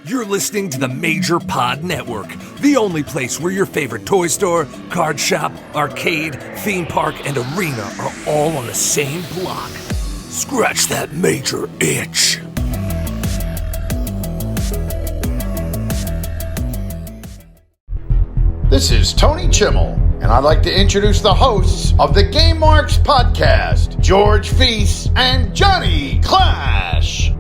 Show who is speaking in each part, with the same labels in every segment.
Speaker 1: You're listening to the Major Pod Network, the only place where your favorite toy store, card shop, arcade, theme park, and arena are all on the same block. Scratch that major itch.
Speaker 2: This is Tony Chimmel, and I'd like to introduce the hosts of the Game Marks podcast, George Feis and Johnny Clash.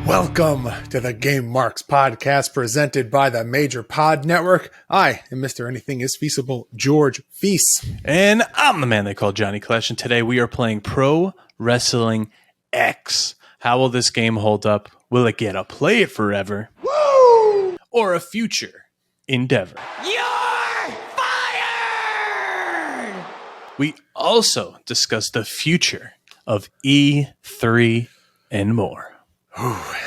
Speaker 3: Welcome to the Game Marks podcast presented by the Major Pod Network. I am Mr. Anything is Feasible, George Feis.
Speaker 4: And I'm the man they call Johnny Clash, and today we are playing Pro Wrestling X. How will this game hold up? Will it get a play it forever?
Speaker 2: Woo!
Speaker 4: Or a future endeavor?
Speaker 1: You're fired!
Speaker 4: We also discuss the future of E3 and more.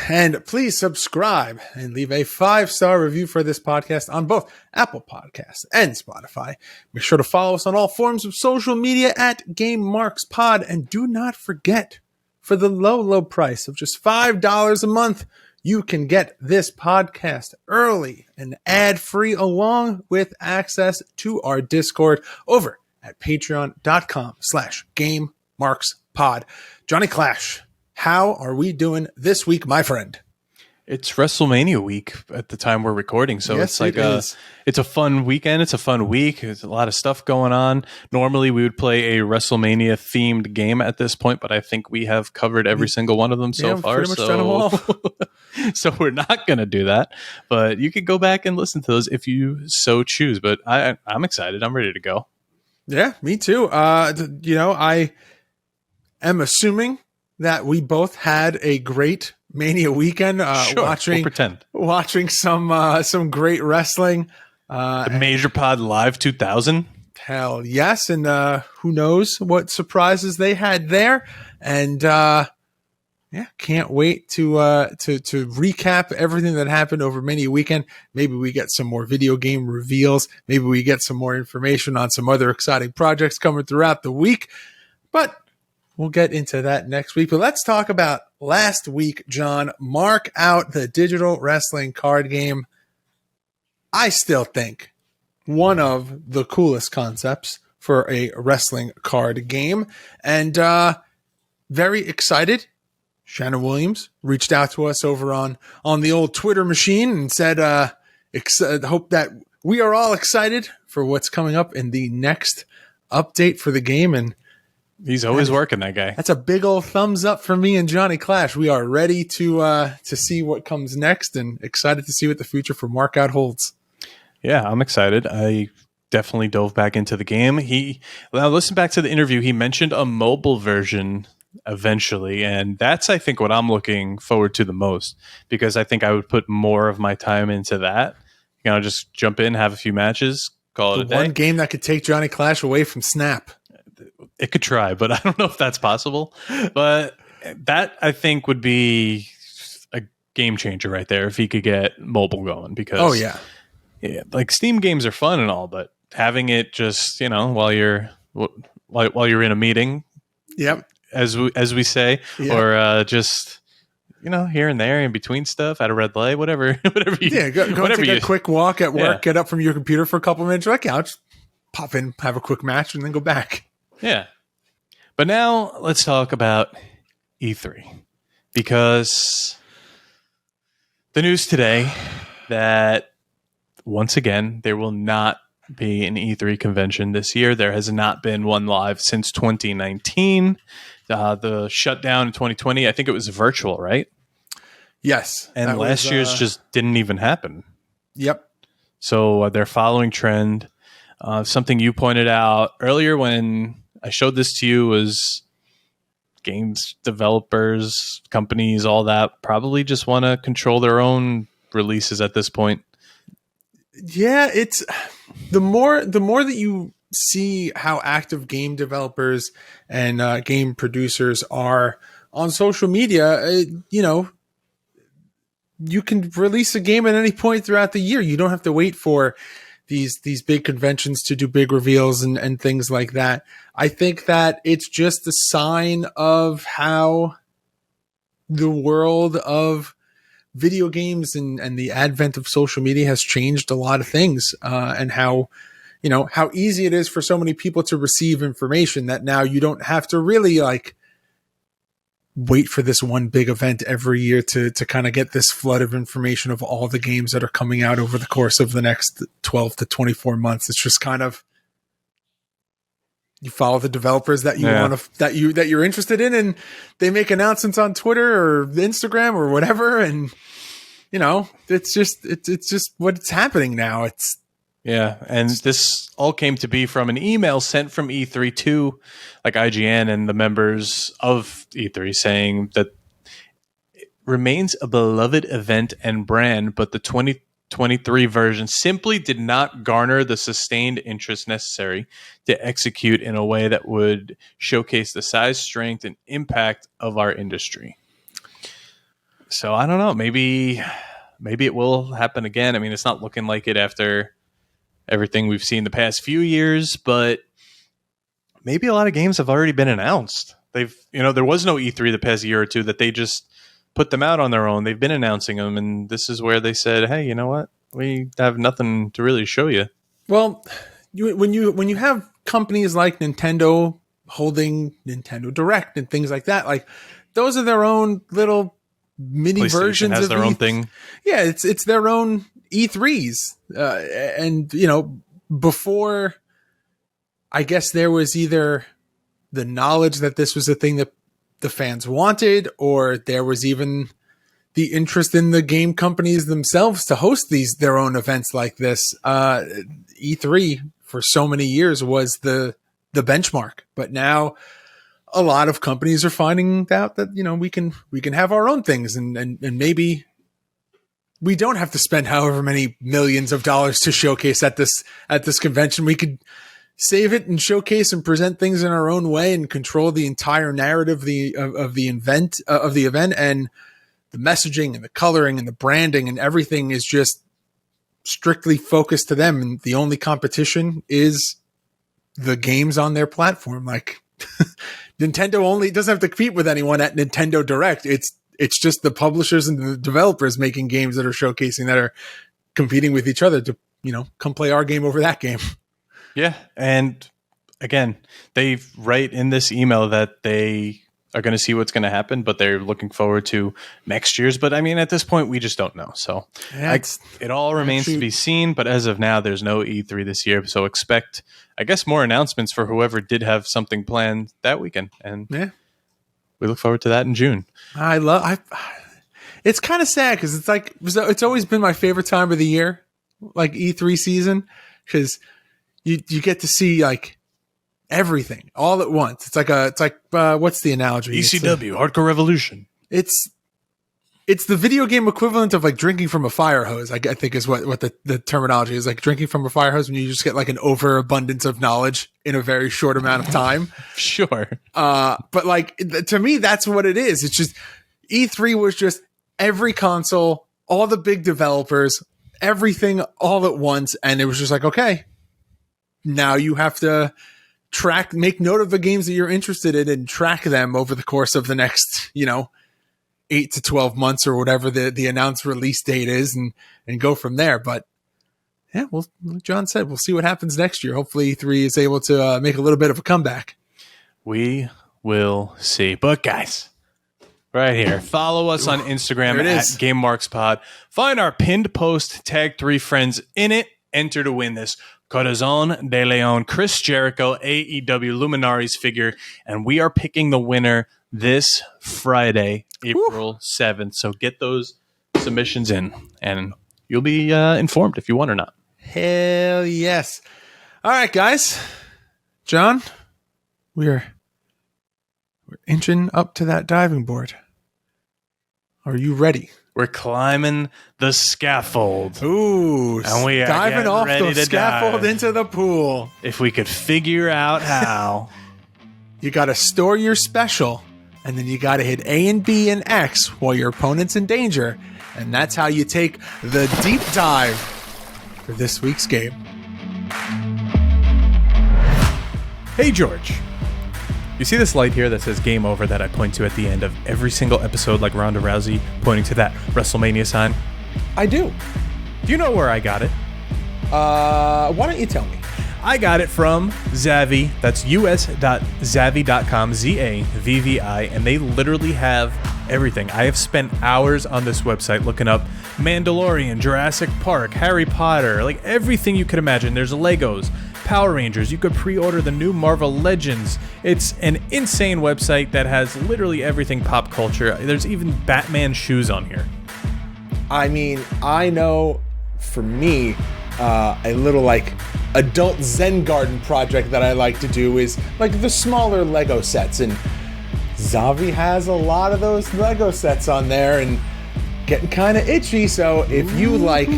Speaker 3: And please subscribe and leave a 5-star review for this podcast on both Apple Podcasts and Spotify. Make sure to follow us on all forms of social media at Game Marks Pod. And do not forget, for the low price of just $5 a month, you can get this podcast early and ad-free along with access to our Discord over at patreon.com/GameMarksPod. Johnny Clash, how are we doing this week, my friend?
Speaker 4: It's WrestleMania week at the time we're recording, so
Speaker 3: Yes,
Speaker 4: it's like
Speaker 3: it's Pretty much done them all.
Speaker 4: So we're not going to do that. But you could go back and listen to those if you so choose. But I'm excited. I'm ready to go.
Speaker 3: Yeah, me too. I am assuming that we both had a great Mania weekend.
Speaker 4: Sure,
Speaker 3: watching
Speaker 4: we'll pretend.
Speaker 3: watching some great wrestling.
Speaker 4: The Major Pod Live 2000.
Speaker 3: Hell yes, and who knows what surprises they had there. And can't wait to recap everything that happened over Mania weekend. Maybe we get some more video game reveals. Maybe we get some more information on some other exciting projects coming throughout the week. But we'll get into that next week. But let's talk about last week, John. Mark out the digital wrestling card game. I still think one of the coolest concepts for a wrestling card game. And very excited. Shannon Williams reached out to us over on the old Twitter machine and said, hope that we are all excited for what's coming up in the next update for the game. And
Speaker 4: He's always working, that guy.
Speaker 3: that's a big old thumbs up for me and Johnny Clash. We are ready to see what comes next and excited to see what the future for Markout holds.
Speaker 4: Yeah, I'm excited. I definitely dove back into the game. Listen back to the interview. He mentioned a mobile version eventually, and that's, I think, what I'm looking forward to the most, because I think I would put more of my time into that. Just jump in, have a few matches, call it a day.
Speaker 3: One game that could take Johnny Clash away from Snap.
Speaker 4: It could try, but I don't know if that's possible. But that, I think, would be a game changer right there if he could get mobile going. Because like Steam games are fun and all, but having it just while you're in a meeting,
Speaker 3: Yep,
Speaker 4: as we say, or just here and there in between stuff at a red light, whatever you
Speaker 3: go take a quick walk at work, get up from your computer for a couple minutes. Like, I'll just pop in, have a quick match, and then go back.
Speaker 4: Yeah. But now let's talk about E3, because the news today that once again there will not be an E3 convention this year. There has not been one live since 2019. The shutdown in 2020, I think it was virtual, right?
Speaker 3: Yes.
Speaker 4: And last year's just didn't even happen.
Speaker 3: Yep.
Speaker 4: So they're following trend. Something you pointed out earlier when I showed this to you was games developers, companies, all that probably just want to control their own releases at this point.
Speaker 3: Yeah, it's the more that you see how active game developers and game producers are on social media, you can release a game at any point throughout the year. You don't have to wait for these big conventions to do big reveals and things like that. I think that it's just a sign of how the world of video games and the advent of social media has changed a lot of things, and how easy it is for so many people to receive information that now you don't have to really wait for this one big event every year to kind of get this flood of information of all the games that are coming out over the course of the next 12 to 24 months. It's just kind of, you follow the developers that you want to, that you're interested in, and they make announcements on Twitter or Instagram or whatever. And, it's just what's happening now.
Speaker 4: Yeah, and this all came to be from an email sent from E3 to IGN and the members of E3 saying that it remains a beloved event and brand, but the 2023 version simply did not garner the sustained interest necessary to execute in a way that would showcase the size, strength, and impact of our industry. So I don't know, maybe it will happen again. I mean, it's not looking like it after everything we've seen the past few years, but maybe a lot of games have already been announced. There was no E3 the past year or two that they just put them out on their own. They've been announcing them, and this is where they said, hey, you know what? We have nothing to really show you.
Speaker 3: Well, when you have companies like Nintendo holding Nintendo Direct and things like that, those are their own little mini versions
Speaker 4: has
Speaker 3: of
Speaker 4: their own thing.
Speaker 3: Yeah, it's their own E3s, and before, I guess there was either the knowledge that this was a thing that the fans wanted, or there was even the interest in the game companies themselves to host their own events like this. E3 for so many years was the benchmark, but now a lot of companies are finding out that we can have our own things, and maybe we don't have to spend however many millions of dollars to showcase at this convention. We could save it and showcase and present things in our own way and control the entire narrative of the event, and the messaging and the coloring and the branding and everything is just strictly focused to them. And the only competition is the games on their platform. Nintendo only doesn't have to compete with anyone at Nintendo Direct. It's just the publishers and the developers making games that are showcasing, that are competing with each other to, come play our game over that game.
Speaker 4: Yeah. And again, they write in this email that they are going to see what's going to happen, but they're looking forward to next year's. But I mean, at this point, we just don't know. So it all remains to be seen. But as of now, there's no E3 this year. So expect, I guess, more announcements for whoever did have something planned that weekend. And we look forward to that in June.
Speaker 3: It's kind of sad because it's always been my favorite time of the year, E3 season, because you get to see everything all at once. It's like what's the analogy?
Speaker 4: ECW, Hardcore Revolution.
Speaker 3: It's the video game equivalent of drinking from a fire hose. I think is what the terminology is, drinking from a fire hose, when you just get an overabundance of knowledge in a very short amount of time.
Speaker 4: Sure.
Speaker 3: But to me, that's what it is. It's just E3 was just every console, all the big developers, everything all at once. And it was just okay, now you have to make note of the games that you're interested in and track them over the course of the next, 8 to 12 months or whatever the announced release date is, and go from there. But yeah, well, like John said, we'll see what happens next year. Hopefully E3 is able to make a little bit of a comeback.
Speaker 4: We will see. But guys, right here, follow us on Instagram at GameMarksPod. Find our pinned post, tag 3 friends in it, enter to win this Corazon de Leon Chris Jericho AEW Luminaries figure, and we are picking the winner this Friday, April 7th. So get those submissions in, and you'll be informed if you won or not.
Speaker 3: Hell yes. All right, guys. John, we're inching up to that diving board. Are you ready
Speaker 4: We're climbing the scaffold.
Speaker 3: Ooh,
Speaker 4: And we are
Speaker 3: diving off
Speaker 4: ready
Speaker 3: the
Speaker 4: to
Speaker 3: scaffold
Speaker 4: dive.
Speaker 3: into the pool.
Speaker 4: If we could figure out how.
Speaker 3: You got to store your special, and then you got to hit A and B and X while your opponent's in danger. And that's how you take the deep dive for this week's game.
Speaker 4: Hey, George. You see this light here that says game over that I point to at the end of every single episode, like Ronda Rousey pointing to that WrestleMania sign?
Speaker 3: I do.
Speaker 4: Do you know where I got it?
Speaker 3: Why don't you tell me?
Speaker 4: I got it from Zavvi. That's us.zavvi.com, Zavvi, and they literally have everything. I have spent hours on this website looking up Mandalorian, Jurassic Park, Harry Potter, like everything you could imagine. There's Legos, Power Rangers. You could pre-order the new Marvel Legends. It's an insane website that has literally everything pop culture. There's even Batman shoes on here.
Speaker 3: I mean, I know for me, a little like adult Zen garden project that I like to do is like the smaller Lego sets, and Zavvi has a lot of those Lego sets on there and getting kind of itchy. So if you like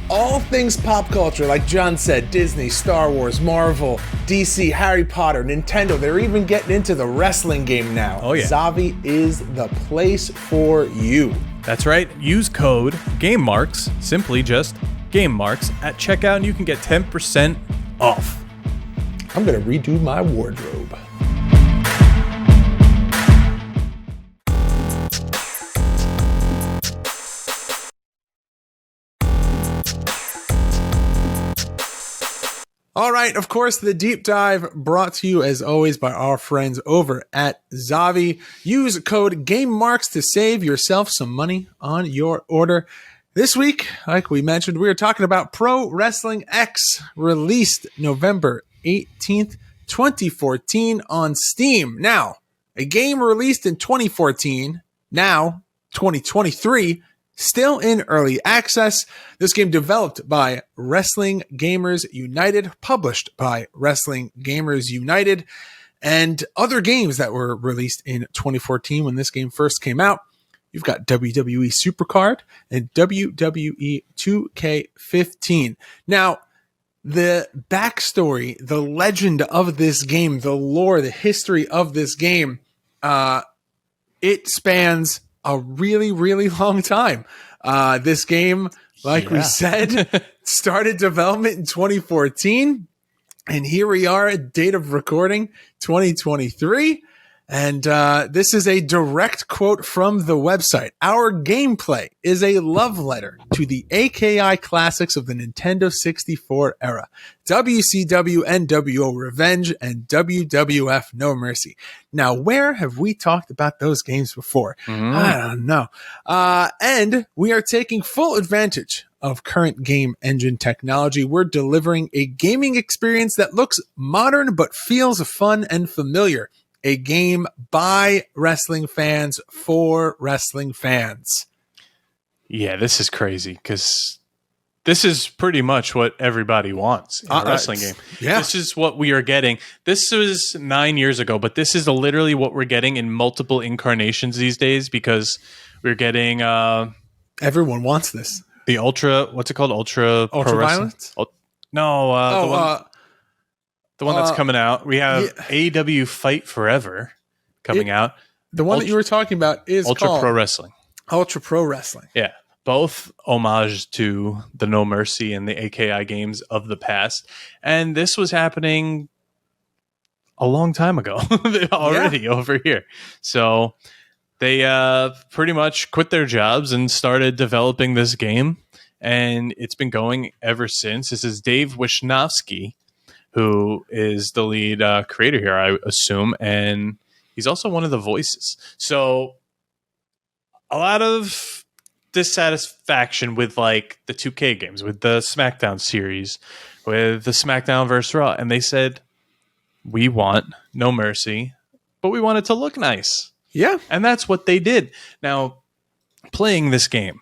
Speaker 3: all things pop culture, like John said, Disney, Star Wars, Marvel, DC, Harry Potter, Nintendo, they're even getting into the wrestling game now.
Speaker 4: Oh, yeah.
Speaker 3: Zavvi is the place for you.
Speaker 4: That's right. Use code GameMarks, simply just GameMarks, at checkout, and you can get 10% off.
Speaker 3: I'm going to redo my wardrobe. All right, of course, the deep dive brought to you as always by our friends over at Zavvi. Use code GameMarks to save yourself some money on your order. This week, like we mentioned, we are talking about Pro Wrestling X, released November 18th, 2014 on Steam. Now, a game released in 2014, now 2023, still in early access. This game developed by Wrestling Gamers United, published by Wrestling Gamers United, and other games that were released in 2014 when this game first came out. You've got WWE Supercard and WWE 2K15. Now, the backstory, the legend of this game, the lore, the history of this game, it spans a really, really long time. This game, like we said, started development in 2014. And here we are at date of recording, 2023. And this is a direct quote from the website. Our gameplay is a love letter to the AKI classics of the Nintendo 64 era. WCW NWO Revenge and WWF No Mercy. Now, where have we talked about those games before? I don't know. And we are taking full advantage of current game engine technology. We're delivering a gaming experience that looks modern but feels fun and familiar. A game by wrestling fans for wrestling fans.
Speaker 4: Yeah, this is crazy because this is pretty much what everybody wants in a wrestling game.
Speaker 3: Yeah.
Speaker 4: This is what we are getting. This was 9 years ago, but this is literally what we're getting in multiple incarnations these days because we're getting
Speaker 3: Everyone wants this.
Speaker 4: the Ultra, what's it called? Ultra
Speaker 3: Violence?
Speaker 4: No, the one that's coming out. We have AEW Fight Forever coming out.
Speaker 3: The one that you were talking about is
Speaker 4: Ultra
Speaker 3: called
Speaker 4: Pro Wrestling.
Speaker 3: Ultra Pro Wrestling.
Speaker 4: Yeah. Both homage to the No Mercy and the AKI games of the past. And this was happening a long time ago already over here. So they pretty much quit their jobs and started developing this game. And it's been going ever since. This is Dave Wisnowski, who is the lead creator here, I assume. And he's also one of the voices. So a lot of dissatisfaction with like the 2K games, with the SmackDown series, with the SmackDown vs. Raw. And they said, we want No Mercy, but we want it to look nice.
Speaker 3: Yeah.
Speaker 4: And that's what they did. Now, playing this game,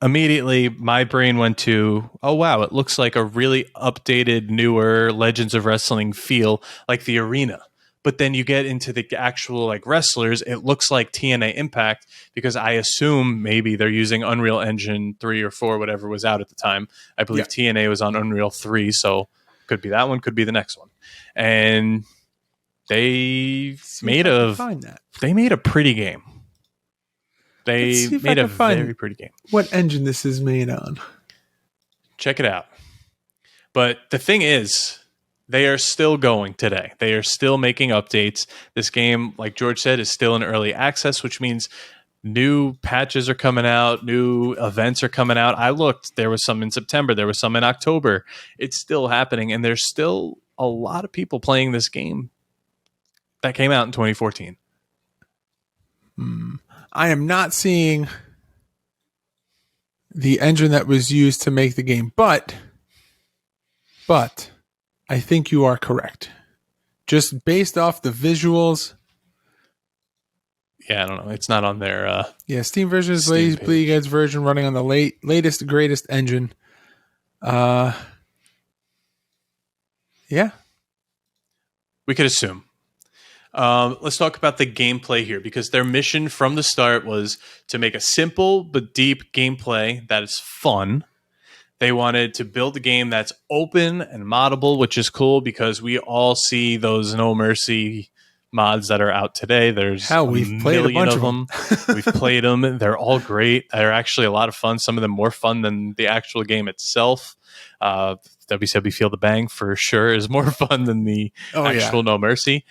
Speaker 4: immediately my brain went to, oh, wow, it looks like a really updated, newer Legends of Wrestling feel, like the arena. But then you get into the actual like wrestlers, it looks like TNA Impact, because I assume maybe they're using Unreal Engine 3 or 4, whatever was out at the time. I believe TNA was on Unreal 3, so could be that one, could be the next one. And they made a pretty game. They made a very pretty game.
Speaker 3: What engine this is made on?
Speaker 4: Check it out. But the thing is, they are still going today. They are still making updates. This game, like George said, is still in early access, which means new patches are coming out, new events are coming out. I looked, there was some in September, there was some in October. It's still happening, and there's still a lot of people playing this game that came out in 2014.
Speaker 3: I am not seeing the engine that was used to make the game, but I think you are correct. Just based off the visuals.
Speaker 4: Yeah, I don't know. It's not on their
Speaker 3: Steam version is latest Bleeding Edge version running on the latest greatest engine. Yeah.
Speaker 4: We could assume. Let's talk about the gameplay here, because their mission from the start was to make a simple but deep gameplay that is fun. They wanted to build a game that's open and moddable, which is cool because we all see those No Mercy mods that are out today. There's
Speaker 3: we've played a bunch of them.
Speaker 4: We've played them. They're all great. They're actually a lot of fun. Some of them more fun than the actual game itself. WCW Feel the Bang for sure is more fun than the actual No Mercy.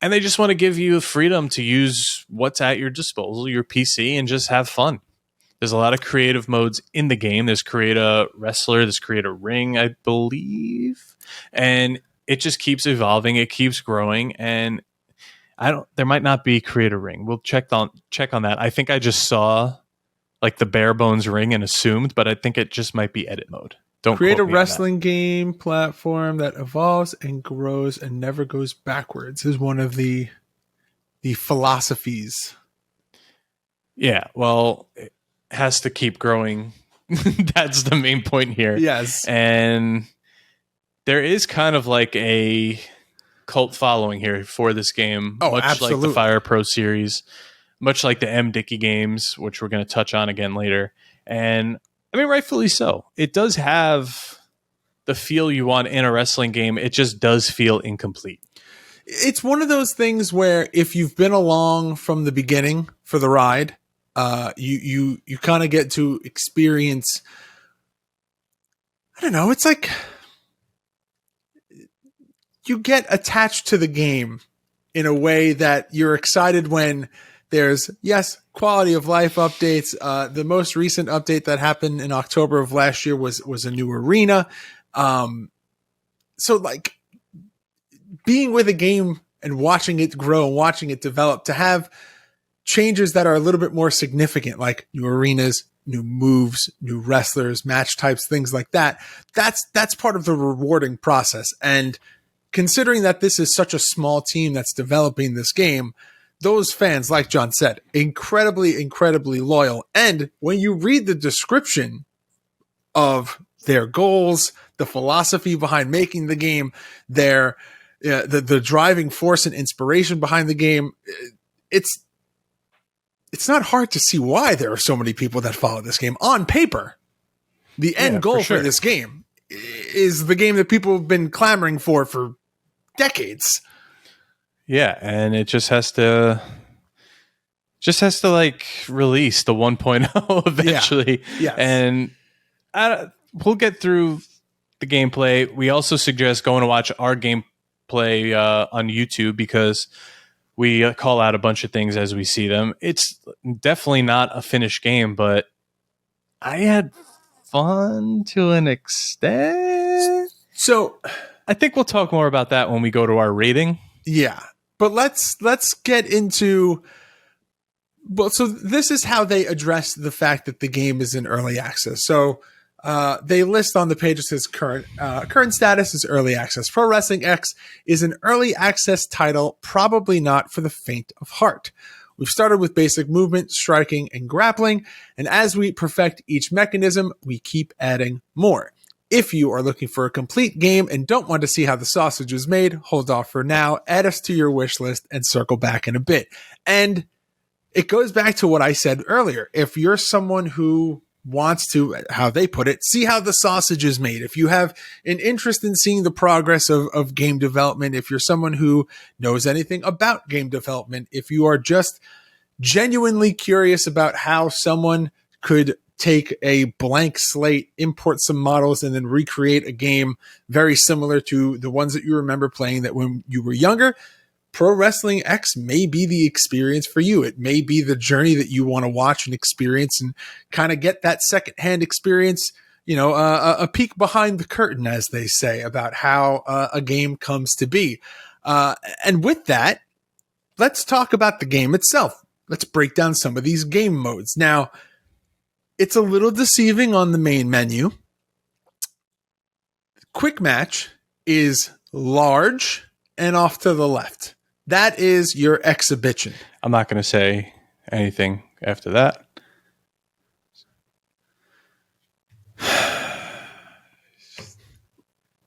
Speaker 4: And they just want to give you freedom to use what's at your disposal, your PC, and just have fun. There's a lot of creative modes in the game. There's create a wrestler, there's create a ring, I believe. And it just keeps evolving, it keeps growing, and there might not be create a ring. We'll check on that. I think I just saw like the bare bones ring and assumed, but I think it just might be edit mode. Don't
Speaker 3: create a wrestling game platform that evolves and grows and never goes backwards is one of the philosophies.
Speaker 4: Yeah, well, it has to keep growing. That's the main point here.
Speaker 3: Yes.
Speaker 4: And there is kind of like a cult following here for this game. Much
Speaker 3: absolutely.
Speaker 4: Like the Fire Pro series, much like the M. Dickey games, which we're going to touch on again later. And I mean, rightfully so. It does have the feel you want in a wrestling game. It just does feel incomplete.
Speaker 3: It's one of those things where if you've been along from the beginning for the ride, you kind of get to experience, I don't know, it's like you get attached to the game in a way that you're excited when there's, quality of life updates. The most recent update that happened in October of last year was a new arena. So like being with a game and watching it grow and watching it develop, to have changes that are a little bit more significant, like new arenas, new moves, new wrestlers, match types, things like that. That's part of the rewarding process. And considering that this is such a small team that's developing this game, those fans, like John said, incredibly, incredibly loyal. And when you read the description of their goals, the philosophy behind making the game, the driving force and inspiration behind the game, it's not hard to see why there are so many people that follow this game. On paper, the end goal for this game is the game that people have been clamoring for decades.
Speaker 4: Yeah, and it just has to like release the 1.0 eventually.
Speaker 3: Yeah. Yes.
Speaker 4: And we'll get through the gameplay. We also suggest going to watch our gameplay on YouTube, because we call out a bunch of things as we see them. It's definitely not a finished game, but I had fun to an extent.
Speaker 3: So
Speaker 4: I think we'll talk more about that when we go to our rating.
Speaker 3: Yeah. But let's get into, so this is how they address the fact that the game is in early access. So they list on the page, it says current status is early access. Pro Wrestling X is an early access title, probably not for the faint of heart. We've started with basic movement, striking, and grappling, and as we perfect each mechanism, we keep adding more. If you are looking for a complete game and don't want to see how the sausage is made, hold off for now, add us to your wish list, and circle back in a bit. And it goes back to what I said earlier. If you're someone who wants to, how they put it, see how the sausage is made, if you have an interest in seeing the progress of game development, if you're someone who knows anything about game development, if you are just genuinely curious about how someone could take a blank slate, import some models, and then recreate a game very similar to the ones that you remember playing that when you were younger, Pro Wrestling X may be the experience for you. It may be the journey that you want to watch and experience and kind of get that secondhand experience, a peek behind the curtain, as they say, about how a game comes to be. And with that, let's talk about the game itself. Let's break down some of these game modes. Now, it's a little deceiving on the main menu. Quick Match is large and off to the left. That is your exhibition.
Speaker 4: I'm not going to say anything after that.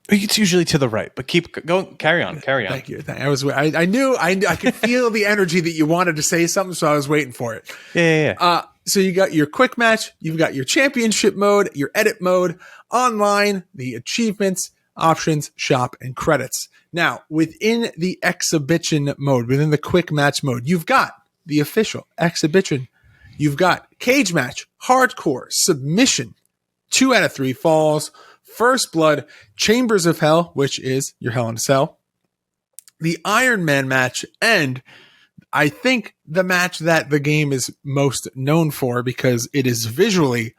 Speaker 4: It's usually to the right, but keep going. Carry on.
Speaker 3: Thank you. I knew I could feel the energy that you wanted to say something, so I was waiting for it.
Speaker 4: Yeah.
Speaker 3: So you got your quick match, you've got your championship mode, your edit mode, online, the achievements, options, shop, and credits. Now, within the exhibition mode, within the quick match mode, you've got the official exhibition. You've got cage match, hardcore, submission, 2 out of 3 falls, first blood, chambers of hell, which is your Hell in a Cell, the Iron Man match, and I think the match that the game is most known for because it is visually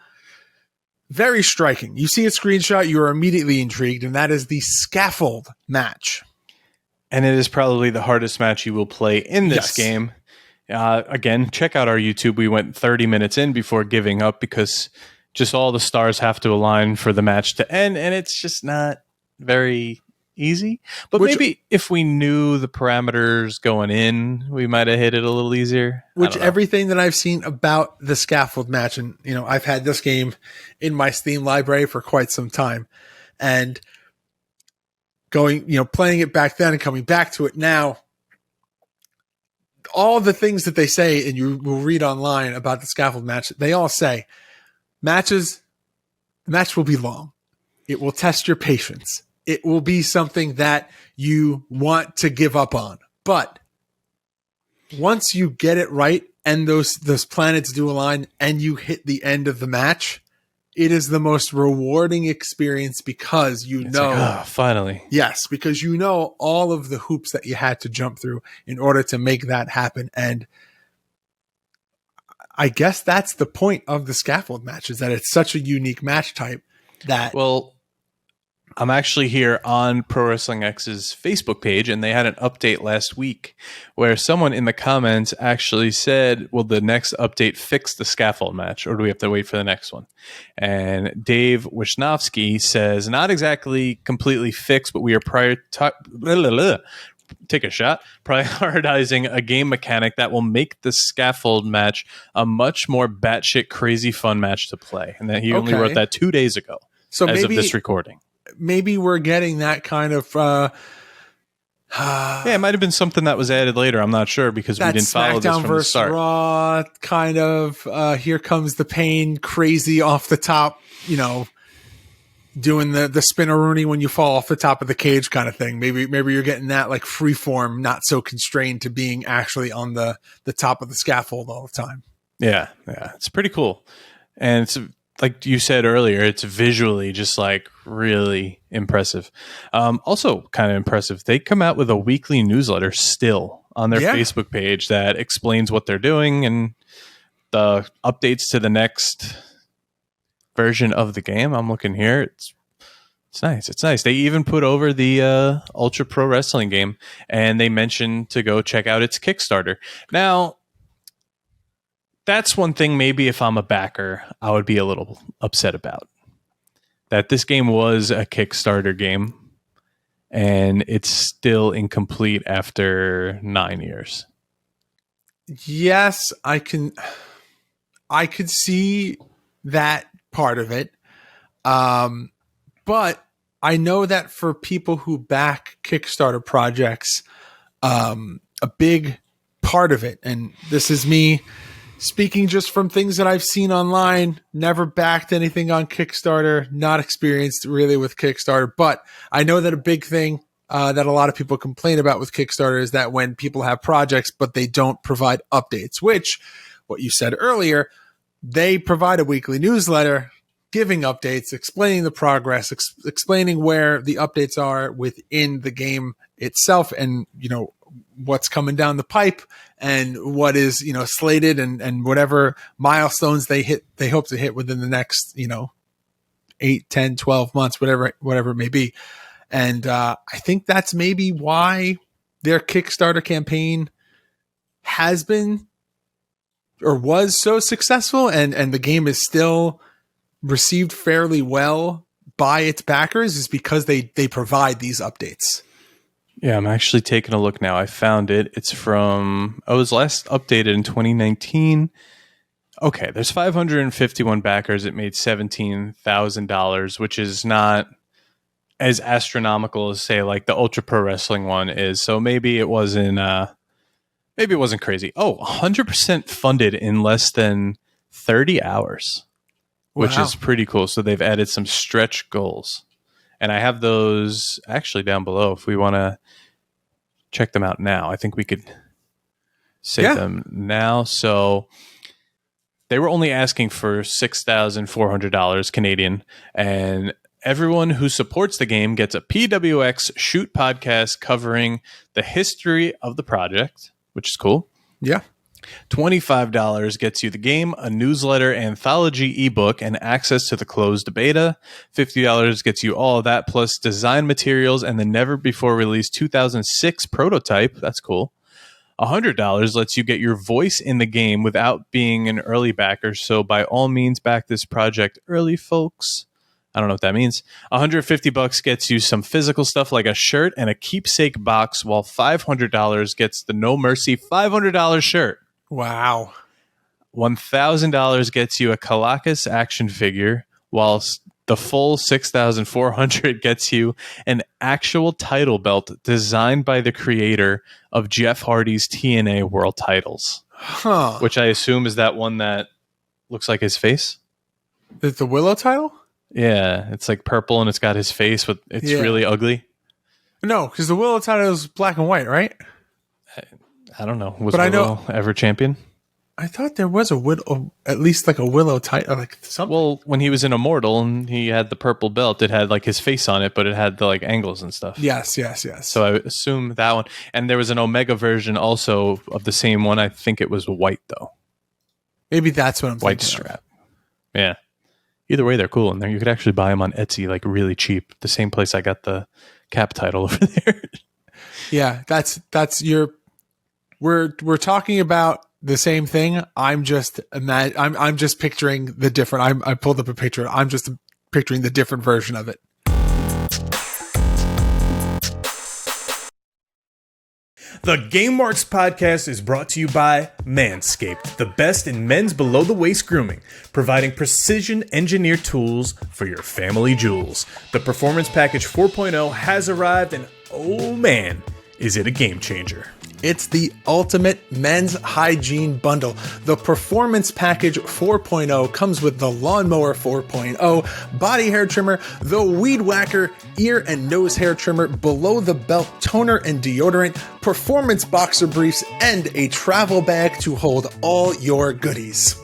Speaker 3: very striking. You see a screenshot, you are immediately intrigued, and that is the scaffold match.
Speaker 4: And it is probably the hardest match you will play in this game. Again, check out our YouTube. We went 30 minutes in before giving up because just all the stars have to align for the match to end, and it's just not very easy. But maybe if we knew the parameters going in, we might have hit it a little easier.
Speaker 3: Everything that I've seen about the scaffold match, and I've had this game in my Steam library for quite some time, and playing it back then and coming back to it now, all the things that they say, and you will read online about the scaffold match, they all say the match will be long. It will test your patience. It will be something that you want to give up on. But once you get it right and those planets do align and you hit the end of the match, it is the most rewarding experience because
Speaker 4: finally.
Speaker 3: Yes, because all of the hoops that you had to jump through in order to make that happen. And I guess that's the point of the scaffold match, is that it's such a unique match type that...
Speaker 4: Well, I'm actually here on Pro Wrestling X's Facebook page, and they had an update last week where someone in the comments actually said, will the next update fix the scaffold match, or do we have to wait for the next one? And Dave Wisnowski says, not exactly completely fixed, but we are prioritizing a game mechanic that will make the scaffold match a much more batshit crazy fun match to play. And then he only wrote that 2 days ago, so as of this recording.
Speaker 3: Maybe we're getting that kind of
Speaker 4: it might have been something that was added later. I'm not sure because we didn't follow this from the start.
Speaker 3: Raw kind of here comes the pain, crazy off the top, doing the spin-a-rooney when you fall off the top of the cage kind of thing. Maybe you're getting that like freeform, not so constrained to being actually on the top of the scaffold all the time.
Speaker 4: Yeah, it's pretty cool, and it's like you said earlier, it's visually just like really impressive. Also kind of impressive. They come out with a weekly newsletter still on their Facebook page that explains what they're doing and the updates to the next version of the game. I'm looking here. It's nice. It's nice. They even put over the Ultra Pro Wrestling game, and they mentioned to go check out its Kickstarter. Now, that's one thing maybe if I'm a backer, I would be a little upset about. That this game was a Kickstarter game, and it's still incomplete after 9 years.
Speaker 3: Yes, I could see that part of it. But I know that for people who back Kickstarter projects, a big part of it, and this is me speaking just from things that I've seen online, never backed anything on Kickstarter, not experienced really with Kickstarter, but I know that a big thing that a lot of people complain about with Kickstarter is that when people have projects, but they don't provide updates, which what you said earlier, they provide a weekly newsletter giving updates, explaining the progress, explaining where the updates are within the game itself and, what's coming down the pipe and what is, slated and whatever milestones they hope to hit within the next, 8, 10, 12 months, whatever it may be. And I think that's maybe why their Kickstarter campaign has been or was so successful and the game is still received fairly well by its backers is because they provide these updates.
Speaker 4: Yeah, I'm actually taking a look now. I found it. It's from, it was last updated in 2019. Okay, there's 551 backers. It made $17,000, which is not as astronomical as, say, like the Ultra Pro Wrestling one is. So maybe it wasn't crazy. Oh, 100% funded in less than 30 hours, which
Speaker 3: Wow.
Speaker 4: is pretty cool. So they've added some stretch goals. And I have those actually down below if we want to check them out now. I think we could save them now. So they were only asking for $6,400 Canadian. And everyone who supports the game gets a PWX Shoot podcast covering the history of the project, which is cool.
Speaker 3: Yeah.
Speaker 4: $25 gets you the game, a newsletter, anthology ebook, and access to the closed beta. $50 gets you all of that, plus design materials and the never-before-released 2006 prototype. That's cool. $100 lets you get your voice in the game without being an early backer, so by all means, back this project early, folks. I don't know what that means. $150 gets you some physical stuff like a shirt and a keepsake box, while $500 gets the No Mercy $500 shirt.
Speaker 3: Wow.
Speaker 4: $1,000 gets you a Caracas action figure, whilst the full $6,400 gets you an actual title belt designed by the creator of Jeff Hardy's TNA World Titles.
Speaker 3: Huh.
Speaker 4: Which I assume is that one that looks like his face.
Speaker 3: The Willow title?
Speaker 4: Yeah, it's like purple and it's got his face, but it's really ugly.
Speaker 3: No, because the Willow title is black and white, right?
Speaker 4: I don't know. Was
Speaker 3: But
Speaker 4: Willow ever champion?
Speaker 3: I thought there was a Willow, at least like a Willow title, like something.
Speaker 4: Well, when he was in Immortal and he had the purple belt, it had like his face on it, but it had the like angles and stuff.
Speaker 3: Yes.
Speaker 4: So I assume that one. And there was an Omega version also of the same one. I think it was white though.
Speaker 3: Maybe that's what I'm
Speaker 4: White
Speaker 3: thinking
Speaker 4: strap. Yeah. Either way, they're cool. And there you could actually buy them on Etsy like really cheap. The same place I got the Cap title over there.
Speaker 3: Yeah, that's your. We're talking about the same thing. I'm just picturing the different. I pulled up a picture. I'm just picturing the different version of it.
Speaker 5: The Game Marks podcast is brought to you by Manscaped, the best in men's below-the-waist grooming, providing precision-engineered tools for your family jewels. The Performance Package 4.0 has arrived, and oh man, is it a game changer.
Speaker 3: It's the ultimate men's hygiene bundle. The Performance Package 4.0 comes with the Lawnmower 4.0, body hair trimmer, the Weed Whacker, ear and nose hair trimmer, below the belt toner and deodorant, performance boxer briefs, and a travel bag to hold all your goodies.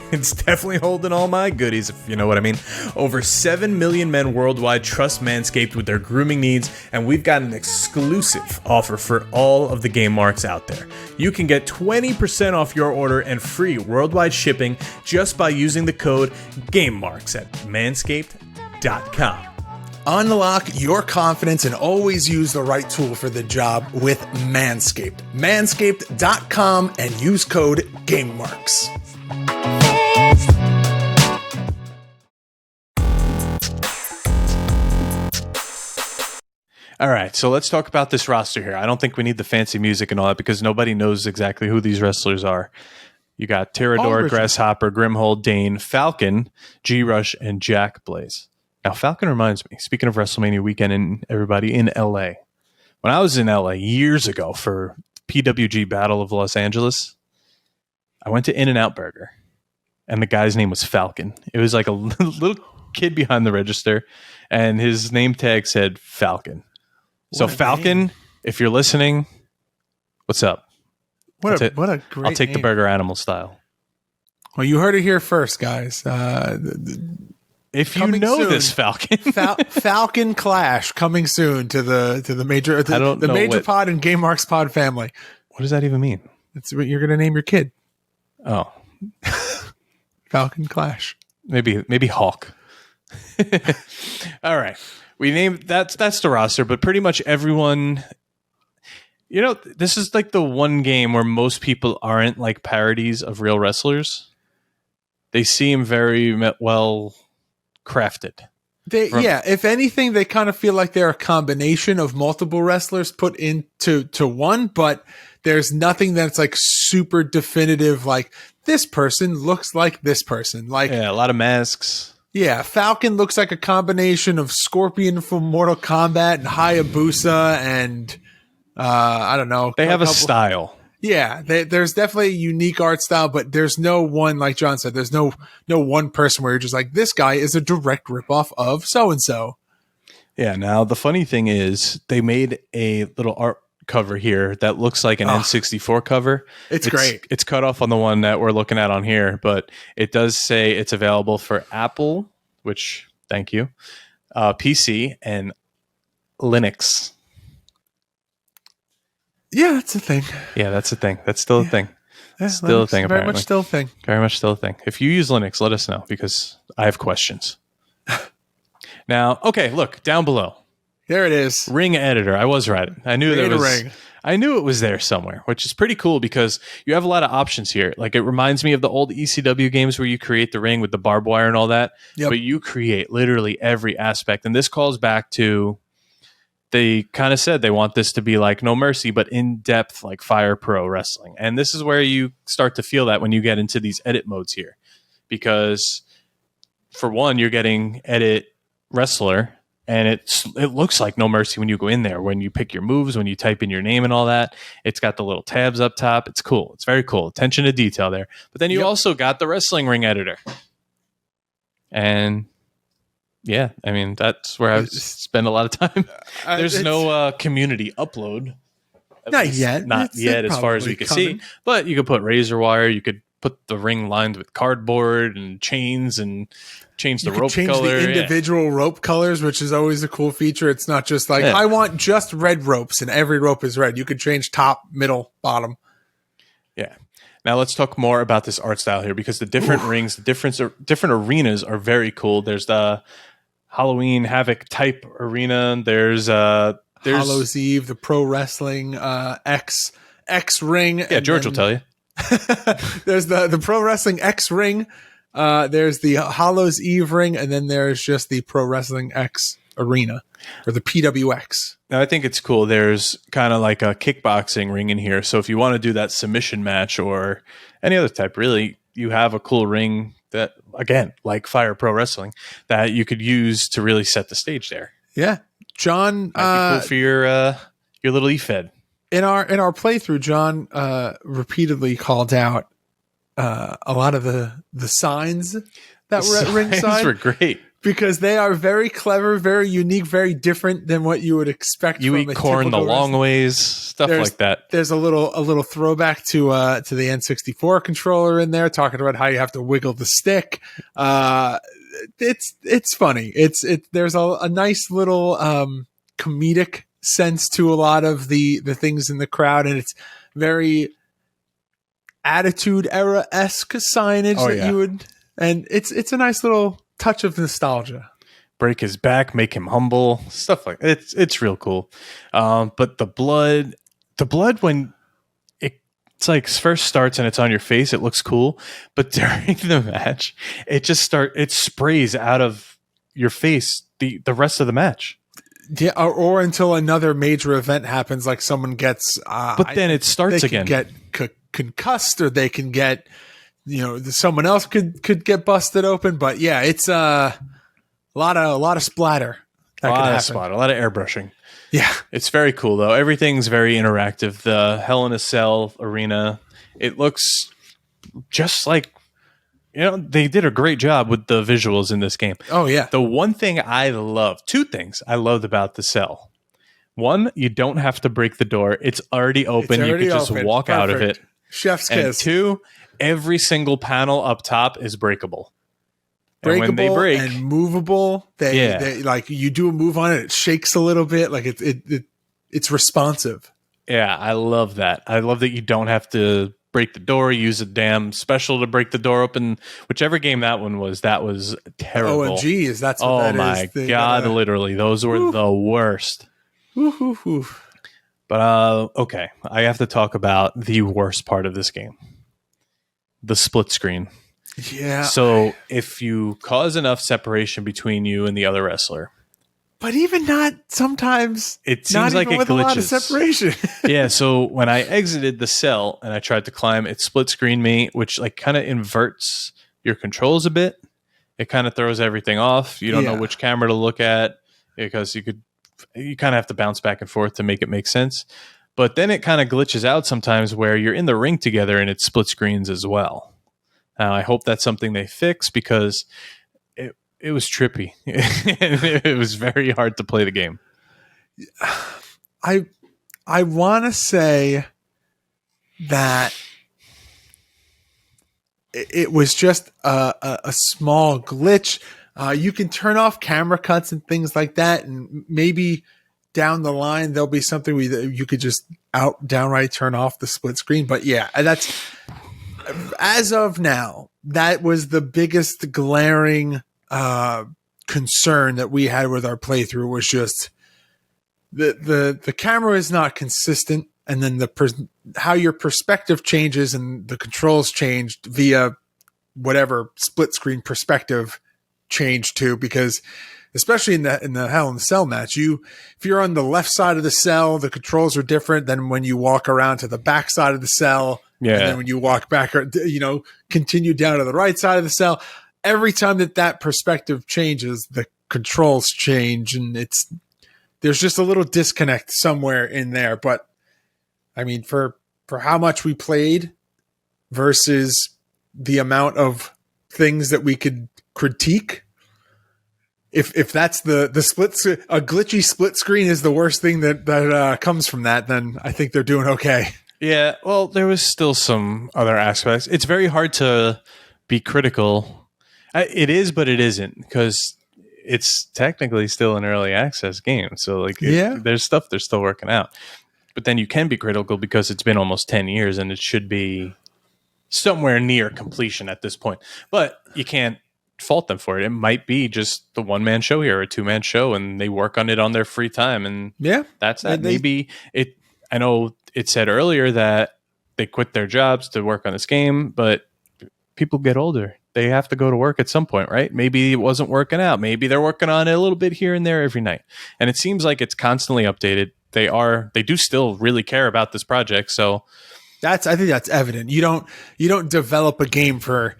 Speaker 5: It's definitely holding all my goodies, if you know what I mean. Over 7 million men worldwide trust Manscaped with their grooming needs, and we've got an exclusive offer for all of the Game Marks out there. You can get 20% off your order and free worldwide shipping just by using the code GameMarks at manscaped.com.
Speaker 3: Unlock your confidence and always use the right tool for the job with Manscaped. Manscaped.com and use code GameMarks.
Speaker 4: All right, so let's talk about this roster here. I don't think we need the fancy music and all that because nobody knows exactly who these wrestlers are. You got Terrador, Grasshopper, Grimhold, Dane, Falcon, G-Rush, and Jack Blaze. Now, Falcon reminds me, speaking of WrestleMania weekend and everybody in LA, when I was in LA years ago for PWG Battle of Los Angeles, I went to In-N-Out Burger, and the guy's name was Falcon. It was like a little kid behind the register, and his name tag said Falcon. So Falcon,
Speaker 3: name.
Speaker 4: if you're listening, what's up?
Speaker 3: What a great
Speaker 4: I'll take the
Speaker 3: name.
Speaker 4: burger animal style.
Speaker 3: Well, you heard it here first, guys.
Speaker 4: If you
Speaker 3: Coming
Speaker 4: know
Speaker 3: soon.
Speaker 4: this, Falcon.
Speaker 3: Falcon Clash coming soon to the major the major pod and Game Marks pod family.
Speaker 4: What does that even mean?
Speaker 3: That's what you're going to name your kid.
Speaker 4: Oh,
Speaker 3: Falcon Clash.
Speaker 4: maybe Hawk. All right. We named that's the roster, but pretty much everyone, this is like the one game where most people aren't like parodies of real wrestlers. They seem very well crafted.
Speaker 3: If anything, they kind of feel like they're a combination of multiple wrestlers put into one, but there's nothing that's like super definitive, like this person looks like this person. Like,
Speaker 4: yeah, a lot of masks.
Speaker 3: Yeah, Falcon looks like a combination of Scorpion from Mortal Kombat and Hayabusa and I don't know.
Speaker 4: They have a style.
Speaker 3: Yeah, there's definitely a unique art style, but there's no one, like John said, there's no one person where you're just like, this guy is a direct ripoff of so-and-so.
Speaker 4: Yeah, now the funny thing is they made a little art cover here that looks like an N64 cover.
Speaker 3: It's great.
Speaker 4: It's cut off on the one that we're looking at on here, but it does say it's available for Apple, which, thank you, PC, and Linux.
Speaker 3: Yeah, that's a thing.
Speaker 4: Yeah, that's a thing. That's still a thing.
Speaker 3: Yeah,
Speaker 4: Still a
Speaker 3: Linux,
Speaker 4: thing,
Speaker 3: very
Speaker 4: apparently.
Speaker 3: much still a thing.
Speaker 4: Very much still a thing. If you use Linux, let us know because I have questions. Now, okay, look, down below.
Speaker 3: There it is.
Speaker 4: Ring editor. I was right. I knew there was.
Speaker 3: Ring.
Speaker 4: I knew it was there somewhere, which is pretty cool because you have a lot of options here. Like it reminds me of the old ECW games where you create the ring with the barbed wire and all that.
Speaker 3: Yep.
Speaker 4: But you create literally every aspect. And this calls back to, they kind of said they want this to be like No Mercy, but in depth, like Fire Pro Wrestling. And this is where you start to feel that when you get into these edit modes here. Because for one, you're getting edit wrestler. And it looks like No Mercy when you go in there, when you pick your moves, when you type in your name and all that. It's got the little tabs up top. It's cool. It's very cool. Attention to detail there. But then you also got the wrestling ring editor. And yeah, I mean, that's where I spend a lot of time. There's no community upload.
Speaker 3: Not yet.
Speaker 4: Not yet as far as we could see. But you could put razor wire. You could put the ring lined with cardboard and chains and change the rope color.
Speaker 3: The individual rope colors, which is always a cool feature. It's not just like, I want just red ropes and every rope is red. You could change top, middle, bottom.
Speaker 4: Yeah. Now let's talk more about this art style here because the different rings, the different arenas are very cool. There's the Halloween Havoc type arena. There's
Speaker 3: Hallows Eve, the pro wrestling X ring.
Speaker 4: Yeah, George will tell you.
Speaker 3: There's the pro wrestling X ring. There's the Hallows Eve ring, and then there's just the Pro Wrestling X arena, or the PWX.
Speaker 4: Now, I think it's cool. There's kind of like a kickboxing ring in here. So if you want to do that submission match or any other type, really, you have a cool ring that, again, like Fire Pro Wrestling, that you could use to really set the stage there.
Speaker 3: Yeah. John,
Speaker 4: might be cool for your little eFed.
Speaker 3: In our playthrough, John repeatedly called out a lot of the signs that were at ringside
Speaker 4: were great
Speaker 3: because they are very clever, very unique, very different than what you would expect.
Speaker 4: You eat corn the long ways, stuff like that.
Speaker 3: There's a little throwback to the N64 controller in there, talking about how you have to wiggle the stick. It's funny. There's a nice little comedic sense to a lot of the things in the crowd, and it's very Attitude Era-esque signage you would, and it's a nice little touch of nostalgia.
Speaker 4: Break his back, make him humble, stuff like that. It's real cool. But the blood when it's like first starts and it's on your face, it looks cool. But during the match, it sprays out of your face the rest of the match.
Speaker 3: Yeah, or until another major event happens, like someone gets.
Speaker 4: But then it starts again.
Speaker 3: Get concussed, or they can get, someone else could get busted open. But yeah, it's a A lot of splatter. That
Speaker 4: A
Speaker 3: could
Speaker 4: lot of
Speaker 3: happen.
Speaker 4: spot, a lot of airbrushing.
Speaker 3: Yeah.
Speaker 4: It's very cool though. Everything's very interactive. The Hell in a Cell arena, it looks just like, they did a great job with the visuals in this game.
Speaker 3: Oh yeah.
Speaker 4: The one thing I love, two things I loved about the cell. One, you don't have to break the door. It's already open.
Speaker 3: It's already
Speaker 4: you can just
Speaker 3: open.
Speaker 4: walk out of it.
Speaker 3: Perfect. Chef's
Speaker 4: And
Speaker 3: kiss.
Speaker 4: two, every single panel up top is breakable. And when they
Speaker 3: Breakable
Speaker 4: break,
Speaker 3: and movable. They like you do a move on it, it shakes a little bit. Like it's responsive.
Speaker 4: yeah, I love that. I love that you don't have to break the door, use a damn special to break the door open. Whichever game that was terrible.
Speaker 3: OMGs, that's what that is.
Speaker 4: My
Speaker 3: They
Speaker 4: God,
Speaker 3: gotta-
Speaker 4: literally. Those were the worst.
Speaker 3: Woo.
Speaker 4: But okay, I have to talk about the worst part of this game. The split screen.
Speaker 3: Yeah.
Speaker 4: So if you cause enough separation between you and the other wrestler,
Speaker 3: But even not sometimes.
Speaker 4: it seems
Speaker 3: Not
Speaker 4: like
Speaker 3: even
Speaker 4: it
Speaker 3: with a lot of
Speaker 4: glitches.
Speaker 3: separation.
Speaker 4: Yeah, so when I exited the cell and I tried to climb, it split screened me, which like kind of inverts your controls a bit. It kind of throws everything off. You don't know
Speaker 3: Yeah.
Speaker 4: which camera to look at because you kind of have to bounce back and forth to make it make sense. But then it kind of glitches out sometimes where you're in the ring together and it split screens as well. Now, I hope that's something they fix because it was trippy. It was very hard to play the game.
Speaker 3: I want to say that it was just a small glitch. You can turn off camera cuts and things like that, and maybe down the line there'll be something you could just downright turn off the split screen. But yeah, that's as of now, that was the biggest glaring concern that we had with our playthrough was just the camera is not consistent, and then how your perspective changes and the controls changed via whatever split screen perspective changed to, because especially in the Hell in the Cell match, if you're on the left side of the cell, the controls are different than when you walk around to the back side of the cell.
Speaker 4: Yeah.
Speaker 3: And then when you walk back, or continue down to the right side of the cell, every time that perspective changes, the controls change, and there's just a little disconnect somewhere in there. But I mean, for how much we played versus the amount of things that we could critique, if that's the a glitchy split screen is the worst thing that comes from that, then I think they're doing okay.
Speaker 4: Yeah, well, there was still some other aspects. It's very hard to be critical. It is, but it isn't, because it's technically still an early access game. So, like, there's stuff they're still working out. But then you can be critical because it's been almost 10 years and it should be somewhere near completion at this point. But you can't fault them for it. It might be just the one-man show here, or a two-man show, and they work on it on their free time. And that's that. Maybe it... I know it said earlier that they quit their jobs to work on this game, but people get older. They have to go to work at some point, right? Maybe it wasn't working out. Maybe they're working on it a little bit here and there every night. And it seems like it's constantly updated. They do still really care about this project. So
Speaker 3: I think that's evident. You don't develop a game for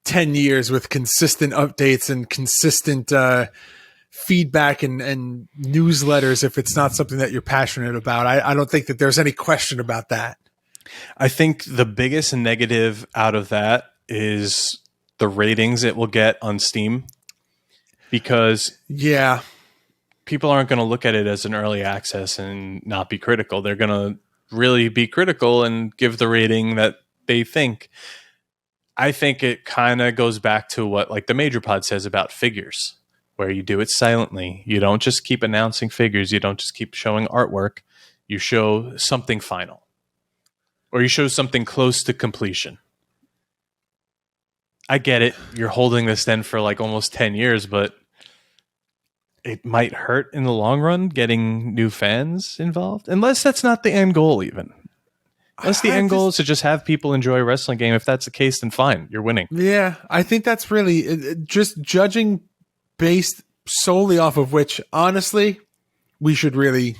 Speaker 3: 10 years with consistent updates and consistent feedback and newsletters if it's not something that you're passionate about. I don't think that there's any question about that.
Speaker 4: I think the biggest negative out of that is the ratings it will get on Steam, because people aren't going to look at it as an early access and not be critical. They're going to really be critical and give the rating that they think. I think it kind of goes back to what like the Major Pod says about figures, where you do it silently. You don't just keep announcing figures. You don't just keep showing artwork. You show something final, or you show something close to completion. I get it. You're holding this then for like almost 10 years, but it might hurt in the long run getting new fans involved, unless that's not the end goal even. Unless the end goal is to just have people enjoy a wrestling game. If that's the case, then fine. You're winning.
Speaker 3: Yeah, I think that's really just judging based solely off of which, honestly, we should really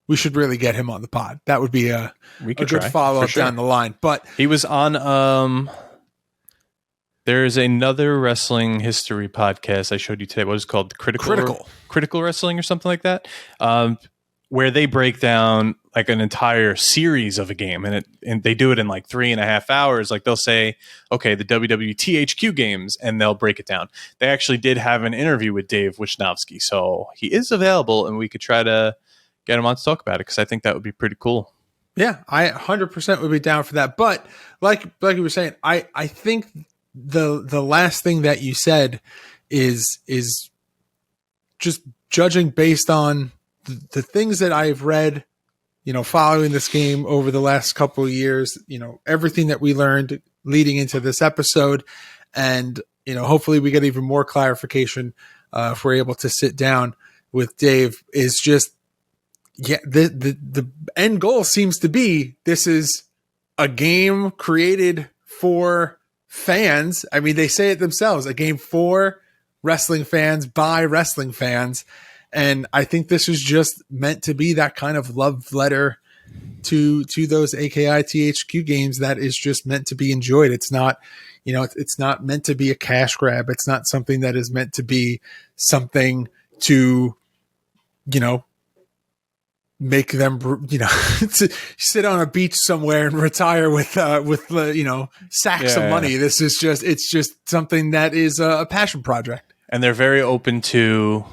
Speaker 3: get him on the pod. That would be a good follow-up down the line. But
Speaker 4: he was on There's another wrestling history podcast I showed you today. What is it called? Critical Wrestling or something like that. Where they break down like an entire series of a game, and they do it in like 3.5 hours. Like they'll say, okay, the WWE THQ games, and they'll break it down. They actually did have an interview with Dave Wisnowski, so he is available, and we could try to get him on to talk about it because I think that would be pretty cool.
Speaker 3: Yeah, I 100% would be down for that. But like you were saying, I think the last thing that you said is just judging based on the things that I've read, following this game over the last couple of years, everything that we learned leading into this episode. And, hopefully we get even more clarification if we're able to sit down with Dave, is just, the end goal seems to be this is a game created for fans. I mean, they say it themselves, a game for wrestling fans by wrestling fans. And I think this is just meant to be that kind of love letter to those AKI THQ games that is just meant to be enjoyed. It's not, it's not meant to be a cash grab. It's not something that is meant to be something to, make them, to sit on a beach somewhere and retire with sacks of money. This is it's just something that is a passion project.
Speaker 4: And they're very open to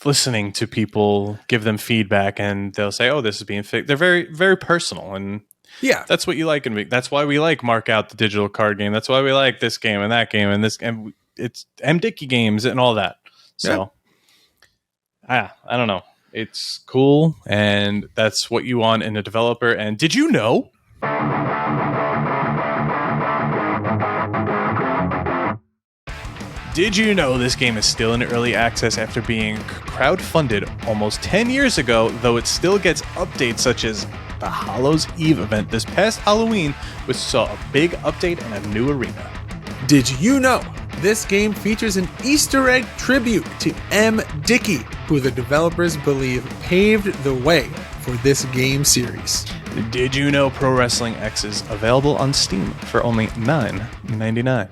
Speaker 4: listening to people, give them feedback, and they'll say, oh, this is being fixed. They're very, very personal. And that's what you like. And that's why we like Mark Out, the digital card game. That's why we like this game and that game and this, and it's M. Dickey games and all that. So I don't know. It's cool. And that's what you want in a developer. And did you know? Did you know this game is still in early access after being crowdfunded almost 10 years ago, though it still gets updates such as the Hallows Eve event this past Halloween, which saw a big update and a new arena.
Speaker 3: Did you know this game features an Easter egg tribute to M. Dickey, who the developers believe paved the way for this game series?
Speaker 4: Did you know Pro Wrestling X is available on Steam for only $9.99?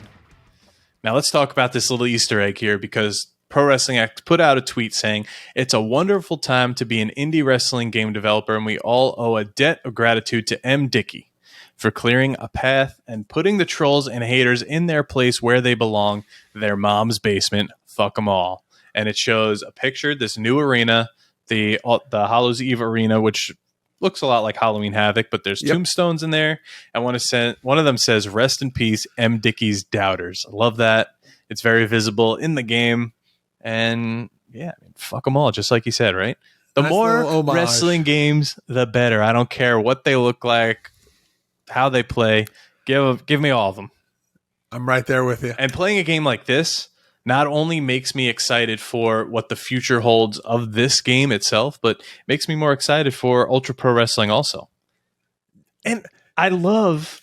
Speaker 4: Now let's talk about this little Easter egg here, because Pro Wrestling X put out a tweet saying, it's a wonderful time to be an indie wrestling game developer, and we all owe a debt of gratitude to M. Dickey for clearing a path and putting the trolls and haters in their place where they belong, their mom's basement. Fuck them all. And it shows a picture, this new arena, the Hallows Eve arena, which looks a lot like Halloween Havoc, but there's tombstones in there. And one of them says, rest in peace, M. Dickey's doubters. I love that. It's very visible in the game. And fuck them all, just like you said, right? The
Speaker 3: nice
Speaker 4: more wrestling games, the better. I don't care what they look like, how they play. Give me all of them.
Speaker 3: I'm right there with you.
Speaker 4: And playing a game like this not only makes me excited for what the future holds of this game itself, but makes me more excited for Ultra Pro Wrestling also. And I love,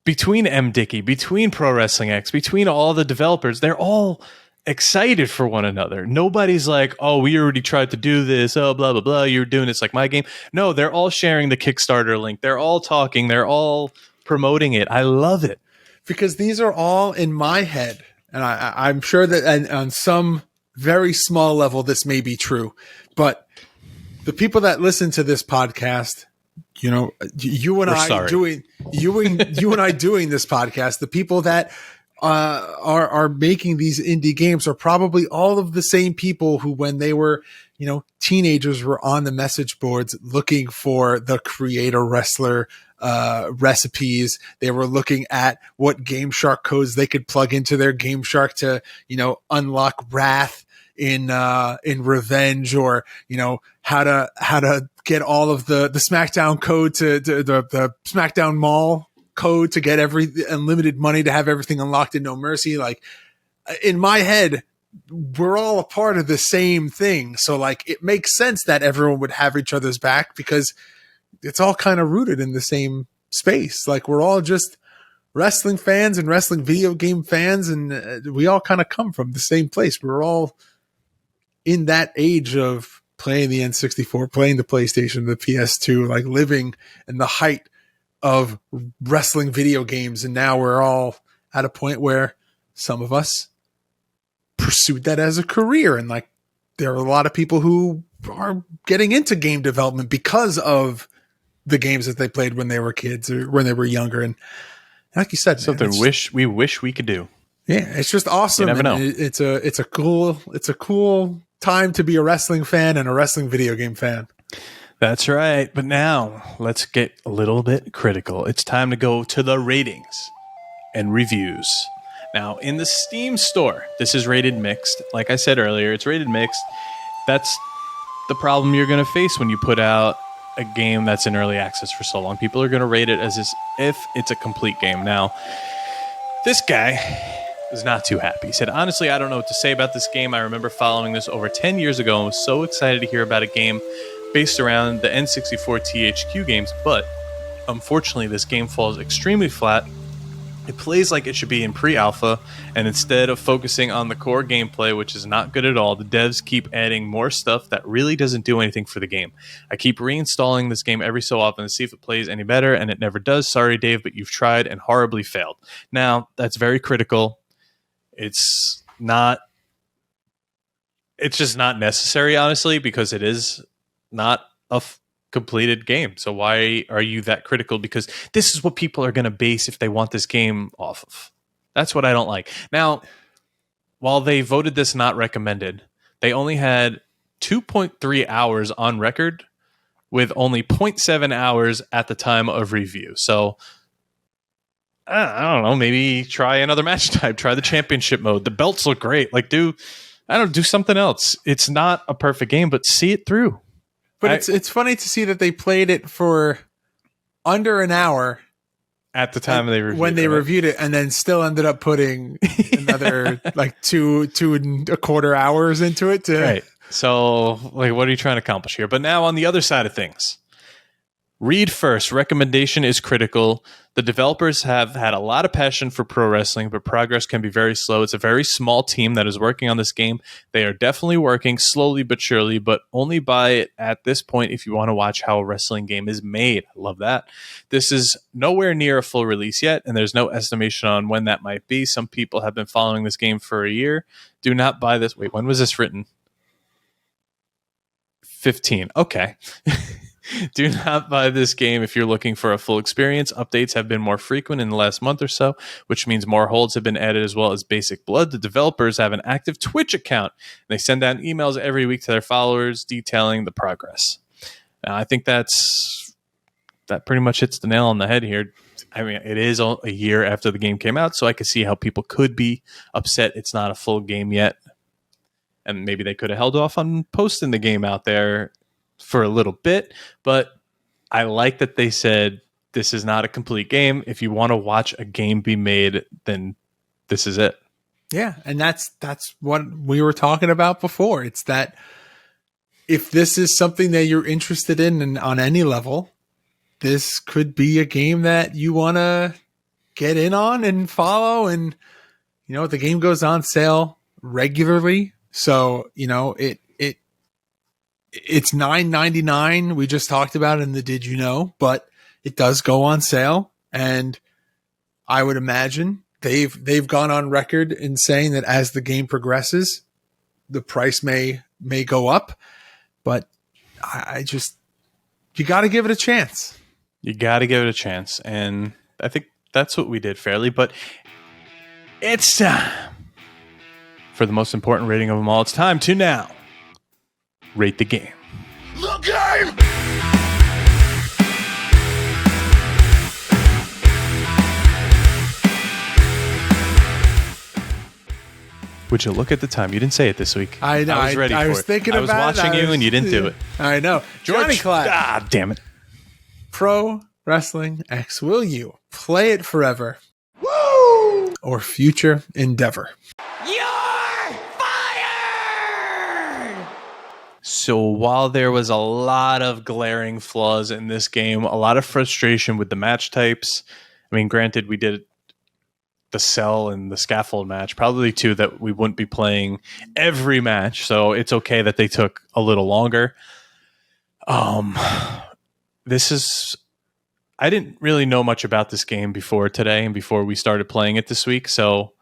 Speaker 4: between M. Dickey, between Pro Wrestling X, between all the developers, they're all excited for one another. Nobody's like, oh, we already tried to do this, oh, blah, blah, blah, you're doing this like my game. No, they're all sharing the Kickstarter link. They're all talking. They're all promoting it. I love it.
Speaker 3: Because these are all in my head. And I'm sure that on some very small level, this may be true. But the people that listen to this podcast, you and I doing this podcast, the people that are making these indie games are probably all of the same people who, when they were, teenagers, were on the message boards looking for the creator wrestler recipes. They were looking at what Game Shark codes they could plug into their Game Shark to, unlock Wrath in Revenge, or, how to get all of the SmackDown code to the SmackDown Mall code to get every unlimited money to have everything unlocked in No Mercy. Like, in my head, we're all a part of the same thing. So like, it makes sense that everyone would have each other's back, because it's all kind of rooted in the same space. Like, we're all just wrestling fans and wrestling video game fans, and we all kind of come from the same place. We're all in that age of playing the N64, playing the PlayStation, the PS2, like living in the height of wrestling video games. And now we're all at a point where some of us pursued that as a career. And like, there are a lot of people who are getting into game development because of the games that they played when they were kids or when they were younger. And like you said,
Speaker 4: Something we wish we could do.
Speaker 3: Yeah, it's just awesome.
Speaker 4: You never know.
Speaker 3: It's a cool time to be a wrestling fan and a wrestling video game fan.
Speaker 4: That's right. But now let's get a little bit critical. It's time to go to the ratings and reviews. Now, in the Steam store, this is rated mixed. Like I said earlier, it's rated mixed. That's the problem you're going to face when you put out a game that's in early access for so long. People are going to rate it as if it's a complete game. Now, this guy was not too happy. He said, honestly, I don't know what to say about this game. I remember following this over 10 years ago and was so excited to hear about a game based around the N64 THQ games, but unfortunately, this game falls extremely flat. It plays like it should be in pre-alpha, and instead of focusing on the core gameplay, which is not good at all, the devs keep adding more stuff that really doesn't do anything for the game. I keep reinstalling this game every so often to see if it plays any better, and it never does. Sorry, Dave, but you've tried and horribly failed. Now, that's very critical. It's just not necessary, honestly, because it is not a completed game. So why are you that critical? Because this is what people are going to base if they want this game off of. That's what I don't like. Now, while they voted this not recommended, they only had 2.3 hours on record with only 0.7 hours at the time of review. So I don't know, maybe try another match type, try the championship mode. The belts look great. Like do something else. It's not a perfect game, but see it through.
Speaker 3: But it's funny to see that they played it for under an hour
Speaker 4: at the time they
Speaker 3: reviewed it, and then still ended up putting another like two and a quarter hours into it.
Speaker 4: Right. So, like, what are you trying to accomplish here? But now on the other side of things, read first. Recommendation is critical. The developers have had a lot of passion for pro wrestling, but progress can be very slow. It's a very small team that is working on this game. They are definitely working slowly but surely, but only buy it at this point if you want to watch how a wrestling game is made. I love that. This is nowhere near a full release yet, and there's no estimation on when that might be. Some people have been following this game for a year. Do not buy this. Wait, when was this written? 15. Okay. Do not buy this game if you're looking for a full experience. Updates have been more frequent in the last month or so, which means more holds have been added as well as basic blood. The developers have an active Twitch account. They send out emails every week to their followers detailing the progress. Now, I think that pretty much hits the nail on the head here. I mean, it is a year after the game came out, so I can see how people could be upset it's not a full game yet. And maybe they could have held off on posting the game out there for a little bit, but I like that they said this is not a complete game. If you want to watch a game be made, then this is it.
Speaker 3: Yeah, and that's what we were talking about before. It's that if this is something that you're interested in and on any level, this could be a game that you want to get in on and follow. And you know, the game goes on sale regularly, so you know it's $9.99. We just talked about it in the Did You Know, but it does go on sale, and I would imagine they've gone on record in saying that as the game progresses, the price may go up. But I just, you got to give it a chance.
Speaker 4: You got to give it a chance, and I think that's what we did fairly. But it's time for the most important rating of them all. It's time to now rate the game.
Speaker 2: The game!
Speaker 4: Would you look at the time? You didn't say it this week.
Speaker 3: I know.
Speaker 4: I was ready for it.
Speaker 3: I was thinking about it.
Speaker 4: I was watching you, and you didn't do it.
Speaker 3: I know.
Speaker 4: George,
Speaker 3: Johnny Clash.
Speaker 4: Ah, damn it.
Speaker 3: Pro Wrestling X. Will you play it forever? Woo! Or future endeavor?
Speaker 4: So while there was a lot of glaring flaws in this game, a lot of frustration with the match types. I mean, granted, we did the cell and the scaffold match, probably two that we wouldn't be playing every match. So it's okay that they took a little longer. This is, I didn't really know much about this game before today and before we started playing it this week, so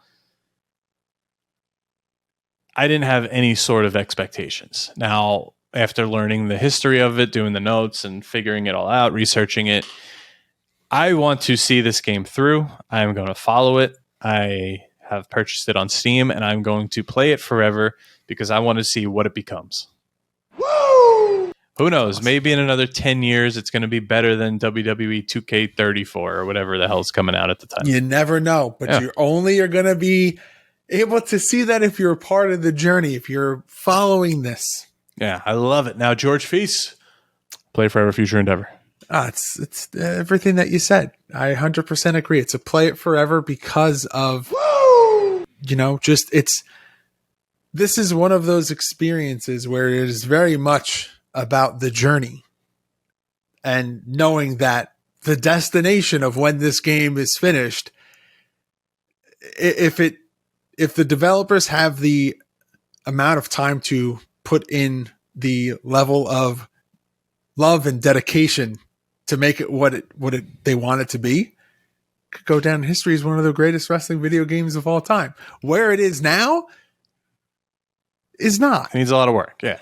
Speaker 4: I didn't have any sort of expectations. Now, after learning the history of it, doing the notes and figuring it all out, researching it, I want to see this game through. I'm going to follow it. I have purchased it on Steam, and I'm going to play it forever because I want to see what it becomes. Woo! Who knows? Maybe in another 10 years, it's going to be better than WWE 2K34 or whatever the hell's coming out at the time.
Speaker 3: You never know, but
Speaker 4: Yeah.
Speaker 3: you're going to be able to see that if you're a part of the journey, if you're following this.
Speaker 4: Yeah, I love it. Now, George Feis, play forever, future endeavor.
Speaker 3: It's everything that you said. I 100% agree. It's a play it forever because of, this is one of those experiences where it is very much about the journey and knowing that the destination of when this game is finished, if the developers have the amount of time to put in the level of love and dedication to make it what they want it to be, could go down in history as one of the greatest wrestling video games of all time. Where it is now is not.
Speaker 4: It needs a lot of work. Yeah.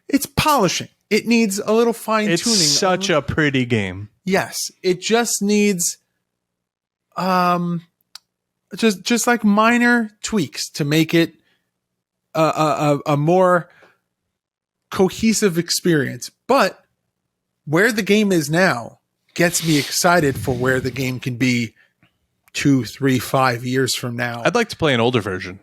Speaker 3: It's polishing. It needs a little fine tuning.
Speaker 4: It's such a pretty game.
Speaker 3: Yes, it just needs just like minor tweaks to make it a more cohesive experience. But where the game is now gets me excited for where the game can be 2, 3, 5 years from now.
Speaker 4: I'd like to play an older version.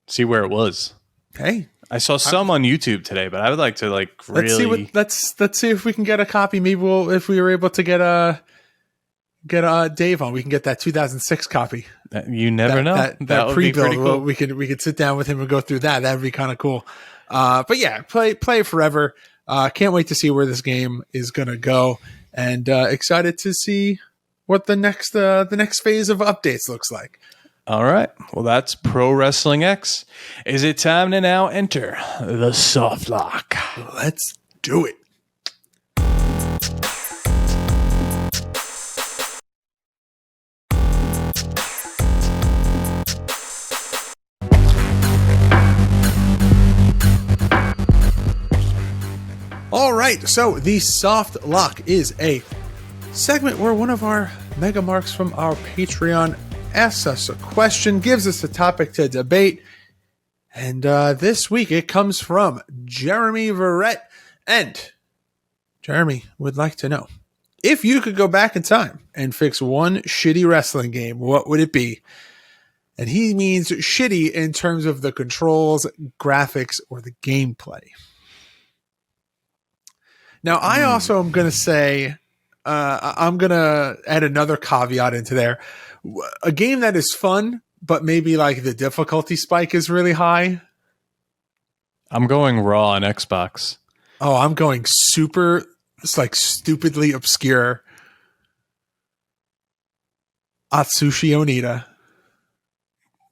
Speaker 4: See where it was.
Speaker 3: Hey,
Speaker 4: I saw some on YouTube today, but I would like to really.
Speaker 3: Let's see if we can get a copy. Maybe if we were able to get Dave on, we can get that 2006 copy.
Speaker 4: You never know.
Speaker 3: That
Speaker 4: would be
Speaker 3: pre-build.
Speaker 4: pretty cool.
Speaker 3: We could sit down with him and go through that. That'd be kind of cool. But yeah, play it forever. Can't wait to see where this game is gonna go, and excited to see what the next phase of updates looks like.
Speaker 4: All right. Well, that's Pro Wrestling X. Is it time to now enter the soft lock?
Speaker 3: Let's do it. All right, so the soft lock is a segment where one of our mega marks from our Patreon asks us a question, gives us a topic to debate, and this week it comes from Jeremy Verrett. And Jeremy would like to know, if you could go back in time and fix one shitty wrestling game, what would it be? And he means shitty in terms of the controls, graphics, or the gameplay. Now, I also am going to say, I'm going to add another caveat into there. A game that is fun, but maybe like the difficulty spike is really high.
Speaker 4: I'm going Raw on Xbox.
Speaker 3: Oh, I'm going super, it's like stupidly obscure. Atsushi Onita.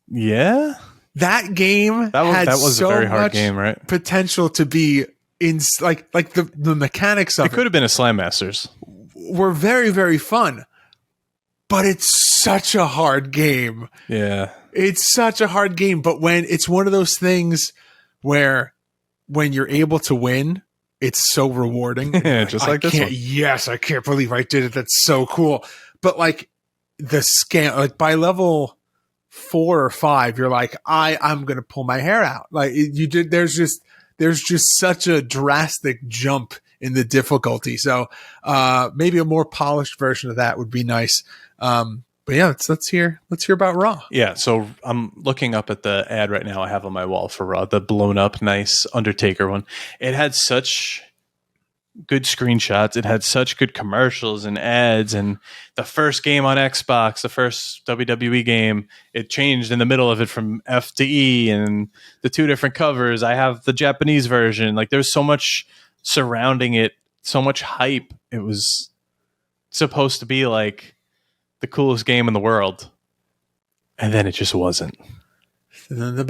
Speaker 4: Yeah?
Speaker 3: That game
Speaker 4: That was
Speaker 3: so
Speaker 4: a very hard
Speaker 3: much
Speaker 4: game, right?
Speaker 3: potential to be in like the mechanics of
Speaker 4: It could have been a Slam Masters.
Speaker 3: were very, very fun, but it's such a hard game.
Speaker 4: Yeah.
Speaker 3: It's such a hard game, but when it's one of those things where when you're able to win, it's so rewarding.
Speaker 4: Yeah, just like this one.
Speaker 3: Yes, I can't believe I did it. That's so cool. But like the scale, like by level 4 or 5, you're like, I'm gonna pull my hair out. Like you did. There's just such a drastic jump in the difficulty. So maybe a more polished version of that would be nice. But yeah, let's hear about Raw.
Speaker 4: Yeah, so I'm looking up at the ad right now I have on my wall for Raw, the blown up nice Undertaker one. It had such good screenshots. It had such good commercials and ads. And the first game on Xbox, the first WWE game, it changed in the middle of it from F to E and the 2 different covers. I have the Japanese version. Like there's so much surrounding it, so much hype. It was supposed to be like the coolest game in the world. And then it just wasn't.
Speaker 3: And then the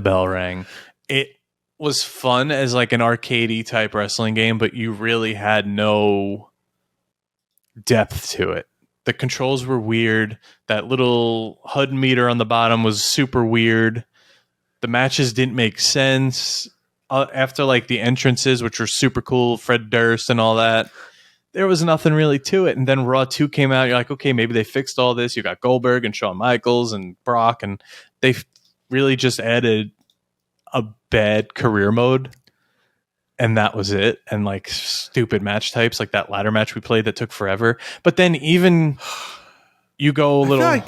Speaker 3: bell rang.
Speaker 4: It was fun as like an arcadey type wrestling game, but you really had no depth to it. The controls were weird. That little HUD meter on the bottom was super weird. The matches didn't make sense. After like the entrances, which were super cool, Fred Durst and all that, there was nothing really to it. And then Raw 2 came out. You're like, okay, maybe they fixed all this. You got Goldberg and Shawn Michaels and Brock, and they really just added a bad career mode. And that was it. And like stupid match types, like that ladder match we played that took forever. But then even you go a little.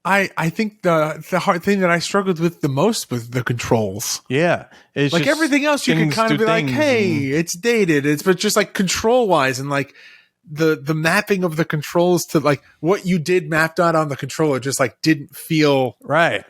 Speaker 3: I think the hard thing that I struggled with the most was the controls.
Speaker 4: Yeah, it's
Speaker 3: like everything else, you can kind of be like, "Hey, it's dated." But just like control wise, and like the mapping of the controls to like what you did mapped out on the controller, just like didn't feel
Speaker 4: right.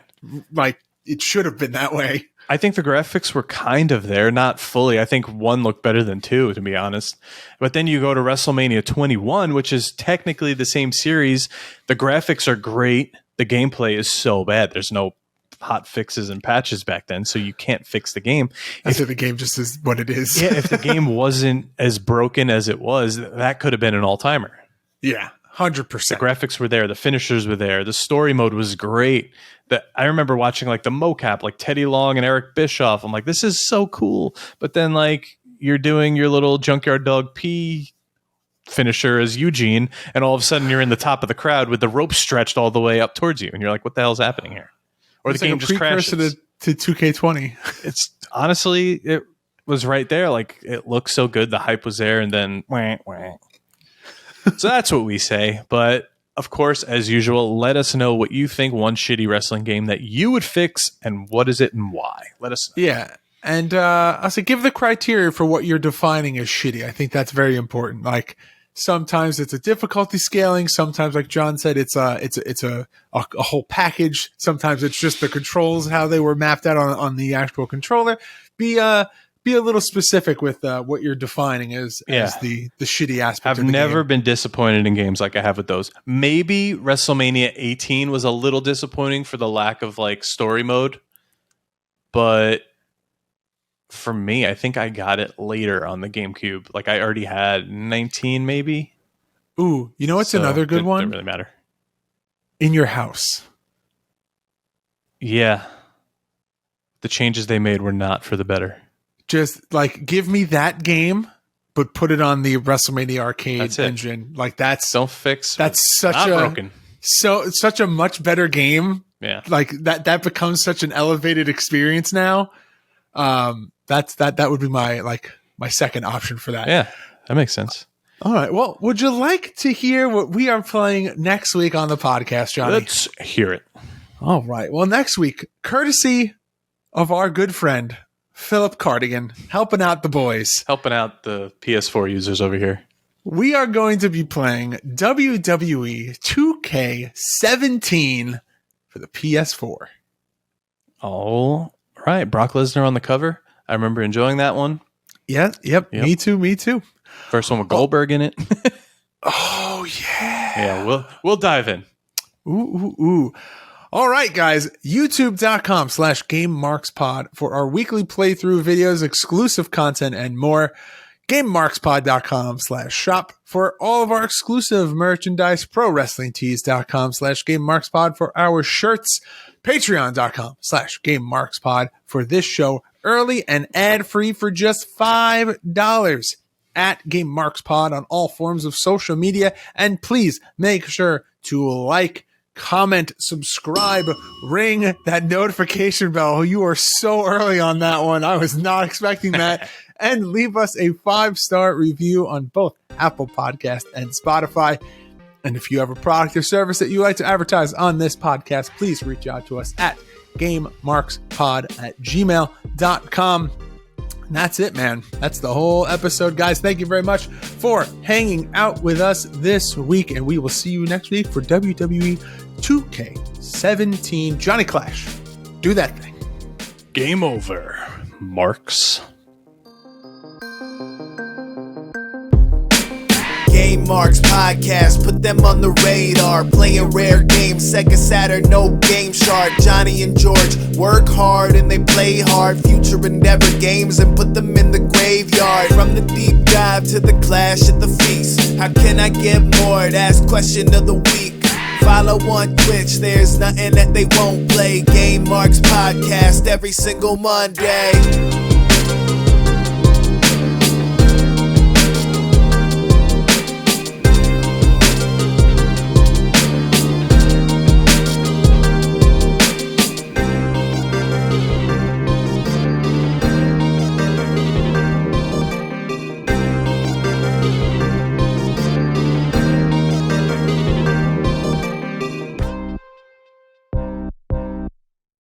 Speaker 3: Like it should have been that way.
Speaker 4: I think the graphics were kind of there, not fully. I think 1 looked better than 2, to be honest. But then you go to WrestleMania 21, which is technically the same series. The graphics are great. The gameplay is so bad. There's no hot fixes and patches back then, so you can't fix the game.
Speaker 3: I say the game just is what it is.
Speaker 4: Yeah, if the game wasn't as broken as it was, that could have been an all-timer.
Speaker 3: Yeah, 100%.
Speaker 4: The graphics were there. The finishers were there. The story mode was great. I remember watching like the mocap, like Teddy Long and Eric Bischoff. I'm like, this is so cool. But then like you're doing your little Junkyard Dog P finisher as Eugene, and all of a sudden you're in the top of the crowd with the rope stretched all the way up towards you, and you're like, what the hell's happening here? Or
Speaker 3: it's
Speaker 4: the game
Speaker 3: like
Speaker 4: just crashes.
Speaker 3: To 2K20.
Speaker 4: It's honestly, it was right there. Like it looked so good. The hype was there, and then wah, wah. So that's what we say. But of course, as usual, let us know what you think one shitty wrestling game that you would fix, and what is it and why. Let us know.
Speaker 3: Yeah. And I'll say give the criteria for what you're defining as shitty. I think that's very important. Like sometimes it's a difficulty scaling. Sometimes, like John said, it's a whole package. Sometimes it's just the controls, how they were mapped out on the actual controller. Be a little specific with what you're defining as the shitty aspect.
Speaker 4: I've
Speaker 3: of the
Speaker 4: never
Speaker 3: game.
Speaker 4: been disappointed in games like I have with those. Maybe WrestleMania 18 was a little disappointing for the lack of like story mode, but for me, I think I got it later on the GameCube. Like I already had 19, maybe.
Speaker 3: Ooh, you know what's another good one?
Speaker 4: Didn't really matter.
Speaker 3: In Your House.
Speaker 4: Yeah, the changes they made were not for the better.
Speaker 3: Just like give me that game, but put it on the WrestleMania arcade engine. Like don't fix. That's
Speaker 4: broken.
Speaker 3: Such a much better game.
Speaker 4: Yeah,
Speaker 3: like that becomes such an elevated experience now. That would be my second option for that.
Speaker 4: Yeah, that makes sense.
Speaker 3: All right. Well, would you like to hear what we are playing next week on the podcast, Johnny?
Speaker 4: Let's hear it.
Speaker 3: All right. Well, next week, courtesy of our good friend Philip Cardigan, helping out the boys.
Speaker 4: Helping out the PS4 users over here.
Speaker 3: We are going to be playing WWE 2K17 for the PS4.
Speaker 4: All right. Brock Lesnar on the cover. I remember enjoying that one.
Speaker 3: Yeah. Yep. Me too.
Speaker 4: First one with Goldberg in it.
Speaker 3: Oh, yeah.
Speaker 4: Yeah, we'll dive in.
Speaker 3: Ooh. All right, guys, youtube.com/GameMarksPod for our weekly playthrough videos, exclusive content, and more. GameMarksPod.com/shop for all of our exclusive merchandise. ProWrestlingTees.com/GameMarksPod for our shirts. Patreon.com/GameMarksPod for this show early and ad-free for just $5 at GameMarksPod on all forms of social media. And please make sure to like, comment, subscribe, ring that notification bell. You are so early on that one. I was not expecting that. And leave us a 5-star review on both Apple Podcast and Spotify. And if you have a product or service that you like to advertise on this podcast, please reach out to us at GameMarksPod@gmail.com. And that's it, man. That's the whole episode, guys. Thank you very much for hanging out with us this week, and we will see you next week for WWE 2K17. Johnny Clash, do that thing.
Speaker 4: Game over, Marks.
Speaker 6: Game Marks Podcast, put them on the radar. Playing rare games, Sega Saturn, no Game Shark. Johnny and George work hard and they play hard. Future endeavor games and put them in the graveyard. From the deep dive to the clash at the feast, How can I get more? That's question of the week. Follow on Twitch, there's nothing that they won't play. Game Marks Podcast every single Monday.